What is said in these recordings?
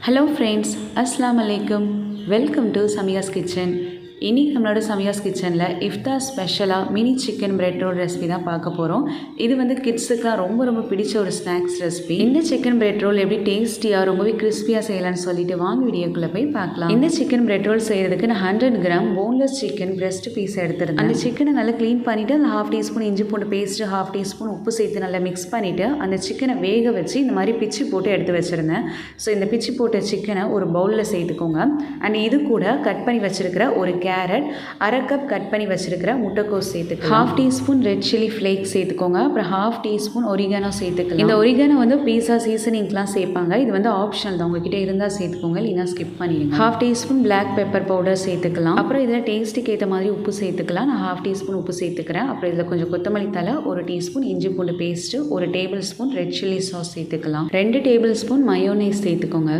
Hello friends, அஸ்ஸலாமு அலைக்கும். Welcome to Samiya's kitchen. இன்றைக்கி நம்மளோட சமியாஸ் கிச்சனில் இஃப்தார் ஸ்பெஷலாக mini chicken bread roll recipe தான் பார்க்க போகிறோம். இது வந்து கிட்ஸுக்குலாம் ரொம்ப பிடிச்ச ஒரு ஸ்நாக்ஸ் ரெசிபி. இந்த சிக்கன் பிரெட் ரோல் எப்படி டேஸ்டியாக ரொம்பவே கிறிஸ்பியாக செய்யலான்னு சொல்லிட்டு வாங்க வீடியோக்குள்ளே போய் பார்க்கலாம். இந்த சிக்கன் பிரெட் ரோல் செய்கிறதுக்கு நான் 100 gram boneless chicken breast piece எடுத்துருந்தேன். அந்த சிக்கனை நல்லா க்ளீன் பண்ணிவிட்டு அந்த 1/2 டீஸ்பூன் இஞ்சி பூண்டு பேஸ்ட்டு 1/2 டீஸ்பூன் உப்பு சேர்த்து நல்லா மிக்ஸ் பண்ணிவிட்டு அந்த சிக்கனை வேக வச்சு இந்த மாதிரி பிச்சு போட்டு எடுத்து வச்சுருந்தேன். ஸோ இந்த பிச்சு போட்ட சிக்கனை ஒரு பவுலில் சேர்த்துக்கோங்க. அண்ட் இது கூட கட் பண்ணி வச்சுருக்கிற ஒரு கேரட், 1/2 கப் கட் பண்ணி வச்சுருக்கிற முட்டைக்கோஸ் சேர்த்துக்கலாம். 1/2 டீஸ்பூன் ரெட் சில்லி ஃப்ளேக்ஸ் சேர்த்துக்கோங்க. அப்புறம் 1/2 டீஸ்பூன் ஒரிகானோ சேர்த்துக்கலாம். இந்த ஒரிகானோ வந்து பீஸா சீசனிங்லாம் சேர்ப்பாங்க. இது வந்து ஆப்ஷனல் தான், உங்ககிட்ட இருந்தால் சேர்த்துக்கோங்க, இல்லைனா ஸ்கிப் பண்ணிடுங்க. 1/2 டீஸ்பூன் பிளாக் பெப்பர் பவுடர் சேர்த்துக்கலாம். அப்புறம் இதில் டேஸ்ட்டுக்கு ஏற்ற மாதிரி உப்பு சேர்த்துக்கலாம். நான் 1/2 டீஸ்பூன் உப்பு சேர்த்துக்கிறேன். அப்புறம் இதில் கொஞ்சம் கொத்தமல்லி தலை, 1 டீஸ்பூன் இஞ்சி பூண்டு paste, 1 table spoon red chilli sauce சேர்த்துக்கலாம். 2 டேபிள் ஸ்பூன் மயோனைஸ் சேர்த்துக்கோங்க.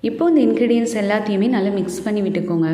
இப்போ இந்த இன்க்ரீடியன்ஸ் எல்லாத்தையுமே நல்லா மிக்ஸ் பண்ணி விட்டுக்கோங்க.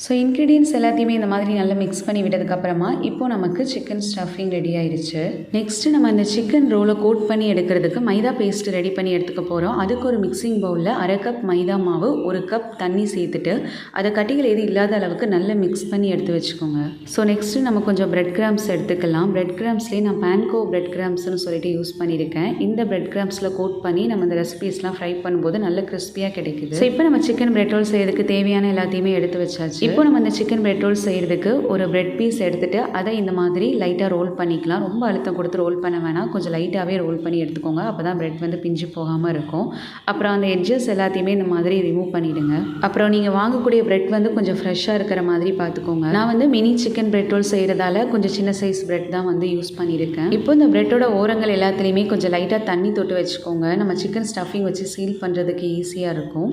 ஸோ இன்க்ரீடியன்ஸ் எல்லாத்தையுமே இந்த மாதிரி நல்லா மிக்ஸ் பண்ணி விட்டதுக்கப்புறமா இப்போ நமக்கு சிக்கன் ஸ்டஃபிங் ரெடி ஆயிடுச்சு. நெக்ஸ்ட்டு நம்ம இந்த சிக்கன் ரோலை கோட் பண்ணி எடுக்கிறதுக்கு மைதா பேஸ்ட் ரெடி பண்ணி எடுத்துக்க போகிறோம். அதுக்கு ஒரு மிக்சிங் பவுலில் 1/2 கப் மைதா மாவு, 1 கப் தண்ணி சேர்த்துட்டு அதை கட்டிகள் எதுவும் இல்லாத அளவுக்கு நல்லா மிக்ஸ் பண்ணி எடுத்து வச்சுக்கோங்க. ஸோ நெக்ஸ்ட்டு நம்ம கொஞ்சம் பிரெட் கிராம்ஸ் எடுத்துக்கலாம். பிரெட் கிராம்ஸ்லேயே நான் பேன்கோ பிரெட் கிராம்ஸ்னு சொல்லிட்டு யூஸ் பண்ணியிருக்கேன். இந்த பிரெட் கிராம்ஸில் கோட் பண்ணி நம்ம இந்த ரெசிபீஸ்லாம் ஃப்ரை பண்ணும்போது நல்ல கிறிஸ்பியாக கிடைக்குது. ஸோ இப்போ நம்ம சிக்கன் பிரெட் ரோல் செய்யறதுக்கு தேவையான எல்லாத்தையுமே எடுத்து வச்சாச்சு. இப்போ நம்ம இந்த சிக்கன் பிரெட் ரோல் செய்கிறதுக்கு ஒரு பிரெட் பீஸ் எடுத்துகிட்டு அதை இந்த மாதிரி லைட்டாக ரோல் பண்ணிக்கலாம். ரொம்ப அழுத்தம் கொடுத்து ரோல் பண்ண வேணாம், கொஞ்சம் லைட்டாகவே ரோல் பண்ணி எடுத்துக்கோங்க. அப்போ தான் பிரெட் வந்து பிஞ்சு போகாமல் இருக்கும். அப்புறம் அந்த எட்ஜஸ் எல்லாத்தையுமே இந்த மாதிரி ரிமூவ் பண்ணிவிடுங்க. அப்புறம் நீங்கள் வாங்கக்கூடிய பிரெட் வந்து கொஞ்சம் ஃப்ரெஷ்ஷாக இருக்கிற மாதிரி பார்த்துக்கோங்க. நான் வந்து மினி சிக்கன் பிரெட் ரோல் செய்கிறதால கொஞ்சம் சின்ன சைஸ் பிரெட் தான் வந்து யூஸ் பண்ணியிருக்கேன். இப்போ இந்த பிரெட்டோட ஓரங்கள் எல்லாத்துலேயுமே கொஞ்சம் லைட்டாக தண்ணி தொட்டு வச்சுக்கோங்க. நம்ம சிக்கன் ஸ்டஃபிங் வச்சு சீல் பண்ணுறதுக்கு ஈஸியாக இருக்கும்.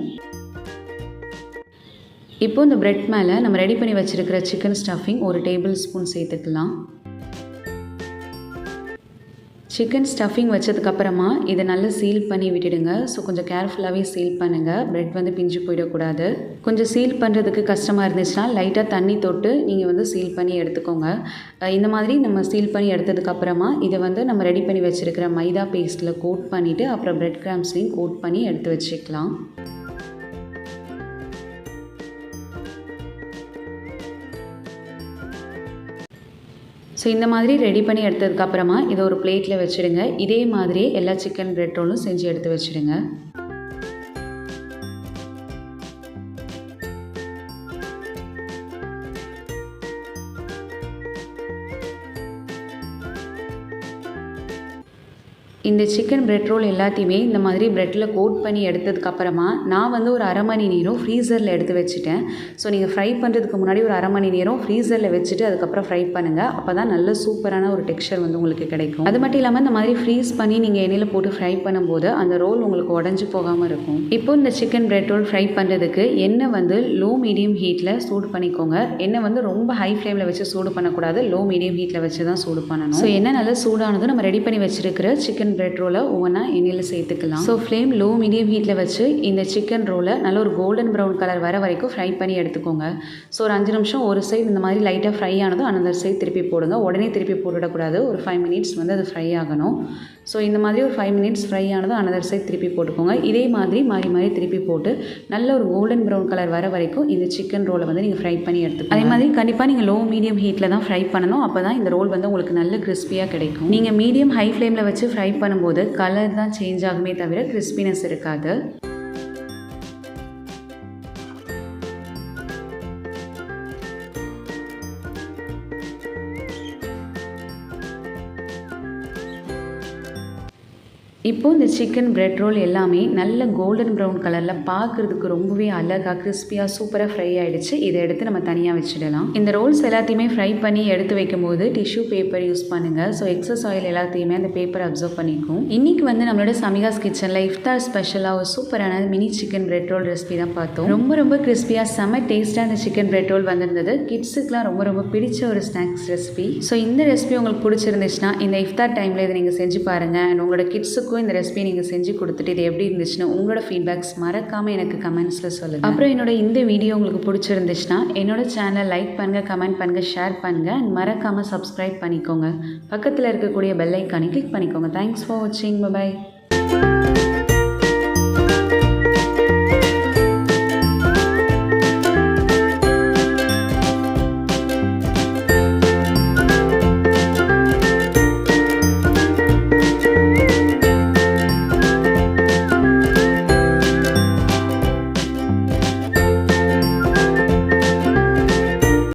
இப்போ இந்த பிரெட் மேலே நம்ம ரெடி பண்ணி வச்சுருக்கிற சிக்கன் ஸ்டஃபிங் 1 டேபிள் ஸ்பூன் சேர்த்துக்கலாம். சிக்கன் ஸ்டஃபிங் வச்சதுக்கப்புறமா இதை நல்லா சீல் பண்ணி விட்டுடுங்க. ஸோ கொஞ்சம் கேர்ஃபுல்லாகவே சீல் பண்ணுங்கள், பிரெட் வந்து பிஞ்சு போயிடக்கூடாது. கொஞ்சம் சீல் பண்ணுறதுக்கு கஷ்டமாக இருந்துச்சுன்னா லைட்டாக தண்ணி தொட்டு நீங்கள் வந்து சீல் பண்ணி எடுத்துக்கோங்க. இந்த மாதிரி நம்ம சீல் பண்ணி எடுத்ததுக்கப்புறமா இதை வந்து நம்ம ரெடி பண்ணி வச்சுருக்கிற மைதா பேஸ்ட்டில் கோட் பண்ணிவிட்டு அப்புறம் பிரெட் கிராம்ஸ்லையும் கோட் பண்ணி எடுத்து வச்சுக்கலாம். ஸோ இந்த மாதிரி ரெடி பண்ணி எடுத்ததுக்கப்புறமா இதை ஒரு பிளேட்டில் வச்சுடுங்க. இதே மாதிரியே எல்லா சிக்கன் பிரெட் ரோலும் செஞ்சு எடுத்து வச்சுடுங்க. இந்த சிக்கன் பிரெட் ரோல் எல்லாத்தையுமே இந்த மாதிரி பிரெட்டில் கோட் பண்ணி எடுத்ததுக்கப்புறமா நான் வந்து ஒரு 1/2 மணி நேரம் ஃப்ரீசரில் எடுத்து வச்சுட்டேன். ஸோ நீங்கள் ஃப்ரை பண்ணுறதுக்கு முன்னாடி ஒரு 1/2 மணி நேரம் ஃப்ரீசரில் வச்சுட்டு அதுக்கப்புறம் ஃப்ரை பண்ணுங்கள். அப்போ தான் நல்ல சூப்பரான ஒரு டெக்ஸ்சர் வந்து உங்களுக்கு கிடைக்கும். அது மட்டும் இல்லாமல் இந்த மாதிரி ஃப்ரீஸ் பண்ணி நீங்கள் எண்ணெயில் போட்டு ஃப்ரை பண்ணும்போது அந்த ரோல் உங்களுக்கு உடஞ்சி போகாமல் இருக்கும். இப்போ இந்த சிக்கன் பிரெட் ரோல் ஃப்ரை பண்ணுறதுக்கு எண்ணெய் வந்து லோ மீடியம் ஹீட்டில் சூடு பண்ணிக்கோங்க. எண்ணெய் வந்து ரொம்ப ஹை ஃப்ளேமில் வச்சு சூடு பண்ணக்கூடாது, லோ மீடியம் ஹீட்டில் வச்சு தான் சூடு பண்ணணும். ஸோ எண்ணெய் நல்லா சூடானதும் நம்ம ரெடி பண்ணி வச்சுருக்கிற சிக்கன் பிரெட் ரோலை ஒவ்வொன்றா எண்ணெயில் சேர்த்துக்கலாம். ஸோ ஃப்ளேம் லோ மீடியம் ஹீட்டில் வச்சு இந்த சிக்கன் ரோலை நல்ல ஒரு கோல்டன் ப்ரௌன் கலர் வர வரைக்கும் ஃப்ரை பண்ணி எடுத்துக்கோங்க. ஸோ ஒரு 5 நிமிஷம் ஒரு சைடு இந்த மாதிரி லைட்டாக ஃப்ரை ஆனதும் அனதர் சைடு திருப்பி போடுங்க. உடனே திருப்பி போட்டுவிடக்கூடாது, ஒரு 5 மினிட்ஸ் வந்து அது ஃப்ரை ஆகணும். ஸோ இந்த மாதிரி ஒரு 5 மினிட்ஸ் ஃப்ரை ஆனதும் அனதர் சைடு திருப்பி போட்டுக்கோங்க. இதே மாதிரி மாறி மாறி திருப்பி போட்டு நல்ல ஒரு கோல்டன் ப்ரௌன் கலர் வர வரைக்கும் இந்த சிக்கன் ரோலை வந்து நீங்கள் ஃப்ரை பண்ணி எடுத்துக்கோங்க. அதே மாதிரி கண்டிப்பாக நீங்கள் லோ மீடியம் ஹீட்டில் தான் ஃப்ரை பண்ணணும். அப்போ தான் இந்த ரோல் வந்து உங்களுக்கு நல்ல கிறிஸ்பியாக கிடைக்கும். நீங்கள் மீடியம் ஹை ஃப்ளேமில் வச்சு ஃப்ரை பண்ணும்போது கலர் தான் சேஞ்ச் ஆகுமே தவிர கிறிஸ்பினஸ் இருக்காது. இப்போது இந்த சிக்கன் பிரெட் ரோல் எல்லாமே நல்ல கோல்டன் ப்ரௌன் கலரில் பார்க்குறதுக்கு ரொம்பவே அழகாக கிறிஸ்பியாக சூப்பராக ஃப்ரை ஆகிடுச்சு. இதை எடுத்து நம்ம தனியாக வச்சிடலாம். இந்த ரோல்ஸ் எல்லாத்தையுமே ஃப்ரை பண்ணி எடுத்து வைக்கும்போது டிஷ்யூ பேப்பர் யூஸ் பண்ணுங்கள். ஸோ எக்ஸஸ் ஆயில் எல்லாத்தையுமே அந்த பேப்பர் அப்சர்வ் பண்ணிக்கும். இன்றைக்கி வந்து நம்மளோட சமிகாஸ் கிச்சனில் இஃப்தார் ஸ்பெஷலாக ஒரு சூப்பரான mini chicken bread roll recipe தான் பார்த்தோம். ரொம்ப கிறிஸ்பியாக செம்ம டேஸ்ட்டாக அந்த சிக்கன் பிரெட் ரோல் வந்திருந்தது. கிட்ஸுக்குலாம் ரொம்ப பிடிச்ச ஒரு ஸ்நாக்ஸ் ரெசிபி. ஸோ இந்த ரெசிபி உங்களுக்கு பிடிச்சிருந்துச்சுன்னா இந்த இஃப்தார் டைமில் இதை நீங்கள் செஞ்சு பாருங்கள். அண்ட் உங்களோட கிட்ஸுக்கு ஃப்ரெண்ட்ஸுக்கும் இந்த ரெசிபி நீங்கள் செஞ்சு கொடுத்துட்டு இது எப்படி இருந்துச்சுன்னு உங்களோட ஃபீட்பேக்ஸ் மறக்காமல் எனக்கு கமெண்ட்ஸில் சொல்லுங்கள். அப்புறம் என்னோட இந்த வீடியோ உங்களுக்கு பிடிச்சிருந்துச்சுன்னா என்னோட சேனலை லைக் பண்ணுங்கள், கமெண்ட் பண்ணுங்கள், ஷேர் பண்ணுங்கள் அண்ட் மறக்காமல் சப்ஸ்கிரைப் பண்ணிக்கோங்க. பக்கத்தில் இருக்கக்கூடிய பெல் ஐக்கானை கிளிக் பண்ணிக்கோங்க. தேங்க்ஸ் ஃபார் வாட்சிங். பை.